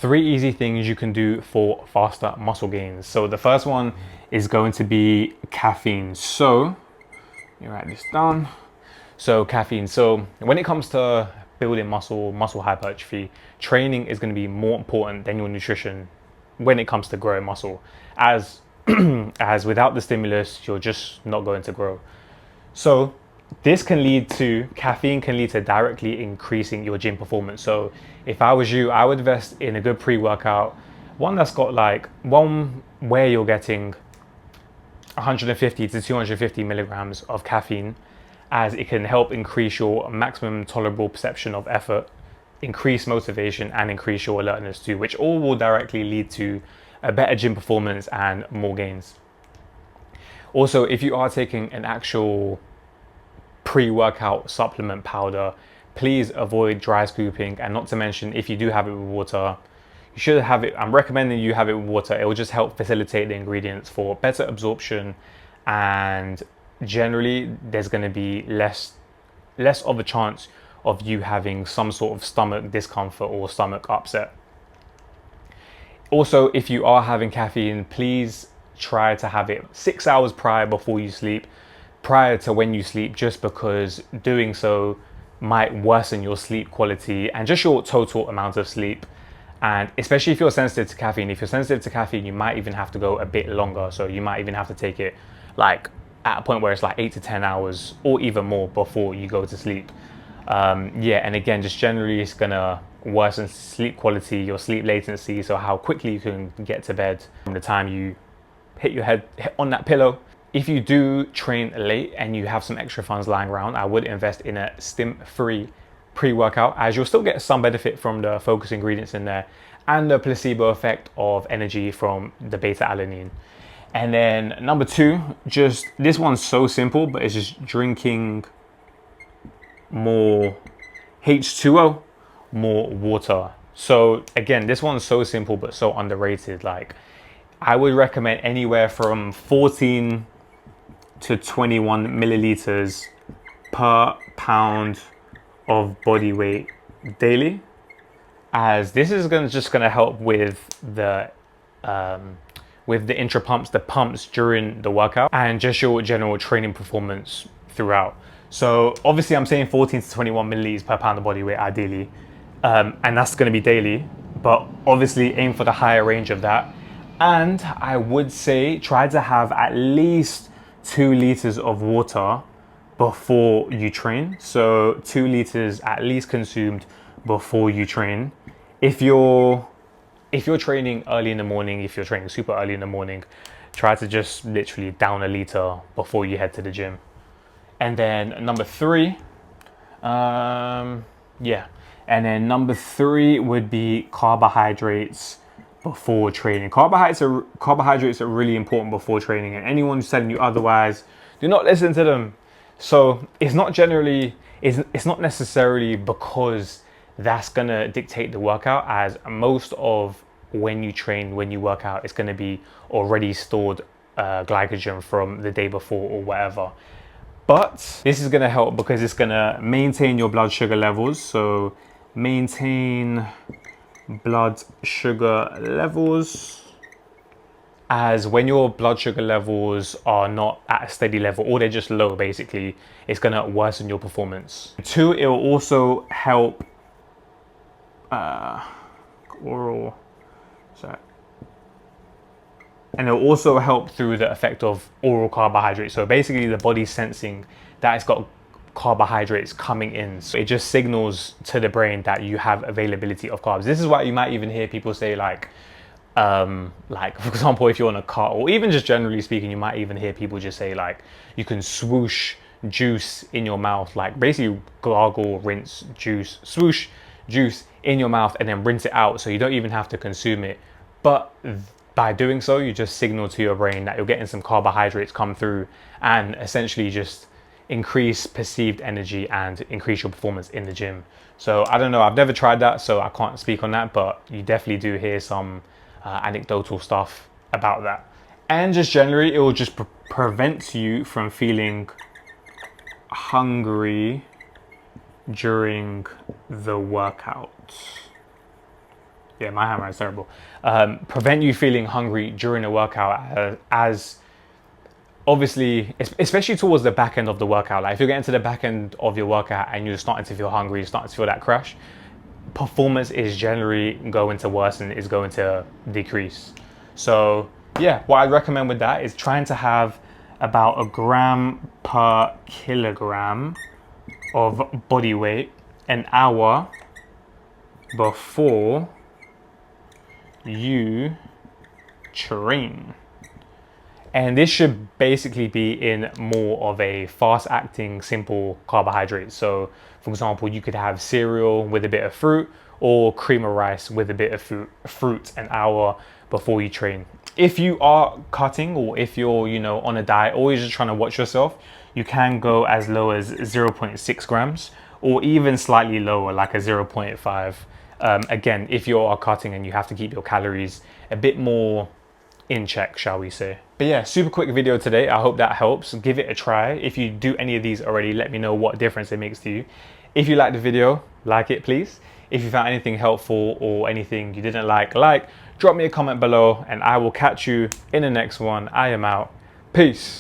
3 easy things you can do for faster muscle gains. So the first one is going to be caffeine. So you write this down. So caffeine. So when it comes to building muscle hypertrophy, training is going to be more important than your nutrition when it comes to growing muscle. As as without the stimulus, you're just not going to grow. So caffeine can lead to directly increasing your gym performance. So if I was you, I would invest in a good pre-workout, one that's got like one where you're getting 150 to 250 milligrams of caffeine, as it can help increase your maximum tolerable perception of effort, increase motivation, and increase your alertness too, which all will directly lead to a better gym performance and more gains. Also, if you are taking an actual pre-workout supplement powder, please avoid dry scooping, and not to mention, if you do have it with water, you should have it. I'm recommending you have it with water. It will just help facilitate the ingredients for better absorption, and generally there's going to be less of a chance of you having some sort of stomach discomfort or stomach upset. Also, if you are having caffeine, please try to have it 6 hours prior to when you sleep, just because doing so might worsen your sleep quality and just your total amount of sleep. And especially if you're sensitive to caffeine, you might even have to go a bit longer. So you might even have to take it like at a point where it's like 8 to 10 hours or even more before you go to sleep. Yeah, and again, just generally it's gonna worsen sleep quality, your sleep latency, so how quickly you can get to bed from the time you hit your head on that pillow. If you do train late and you have some extra funds lying around, I would invest in a stim-free pre-workout, as you'll still get some benefit from the focus ingredients in there and the placebo effect of energy from the beta alanine. And then number 2, just this one's so simple, but it's just drinking more H2O, more water. So again, this one's so simple but so underrated. Like, I would recommend anywhere from 14 to 21 milliliters per pound of body weight daily, as this is just gonna help with the intra pumps, the pumps during the workout, and just your general training performance throughout. So obviously I'm saying 14 to 21 milliliters per pound of body weight ideally, and that's going to be daily, but obviously aim for the higher range of that. And I would say try to have at least 2 liters of water before you train. So 2 liters at least consumed before you train. If you're training early in the morning, if you're training super early in the morning, try to just literally down a liter before you head to the gym. And then number 3, number 3 would be carbohydrates before training. Carbohydrates are really important before training, and anyone who's telling you otherwise, do not listen to them. So it's not necessarily because that's gonna dictate the workout, as most of when you work out, it's gonna be already stored glycogen from the day before or whatever. But this is gonna help because it's gonna maintain your blood sugar levels. So maintain blood sugar levels, as when your blood sugar levels are not at a steady level or they're just low, basically, it's gonna worsen your performance. 2, it will also help and it'll also help through the effect of oral carbohydrates. So basically the body's sensing that it's got carbohydrates coming in. So it just signals to the brain that you have availability of carbs. This is why you might even hear people say like for example, if you're on a car, or even just generally speaking, you might even hear people just say like, you can swoosh juice in your mouth, like basically gargle, rinse juice, swoosh juice in your mouth and then rinse it out, so you don't even have to consume it. But by doing so, you just signal to your brain that you're getting some carbohydrates come through, and essentially just increase perceived energy and increase your performance in the gym. So I don't know, I've never tried that, so I can't speak on that, but you definitely do hear some anecdotal stuff about that. And just generally, it will just prevent you from feeling hungry during the workout. Yeah, my hammer is terrible. Prevent you feeling hungry during a workout, as obviously, especially towards the back end of the workout. Like if you're getting to the back end of your workout and you're starting to feel hungry, you're starting to feel that crash, performance is generally going to worsen, is going to decrease. So yeah, what I'd recommend with that is trying to have about 1 gram per kilogram of body weight an hour before you train. And this should basically be in more of a fast acting, simple carbohydrate. So for example, you could have cereal with a bit of fruit or cream of rice with a bit of fruit an hour before you train. If you are cutting or if you're, on a diet or you're just trying to watch yourself, you can go as low as 0.6 grams or even slightly lower, like a 0.5. Again, if you are cutting and you have to keep your calories a bit more in check, shall we say. But yeah, super quick video today. I hope that helps. Give it a try. If you do any of these already, let me know what difference it makes to you. If you like the video, like it please. If you found anything helpful or anything you didn't like, drop me a comment below and I will catch you in the next one. I am out. Peace.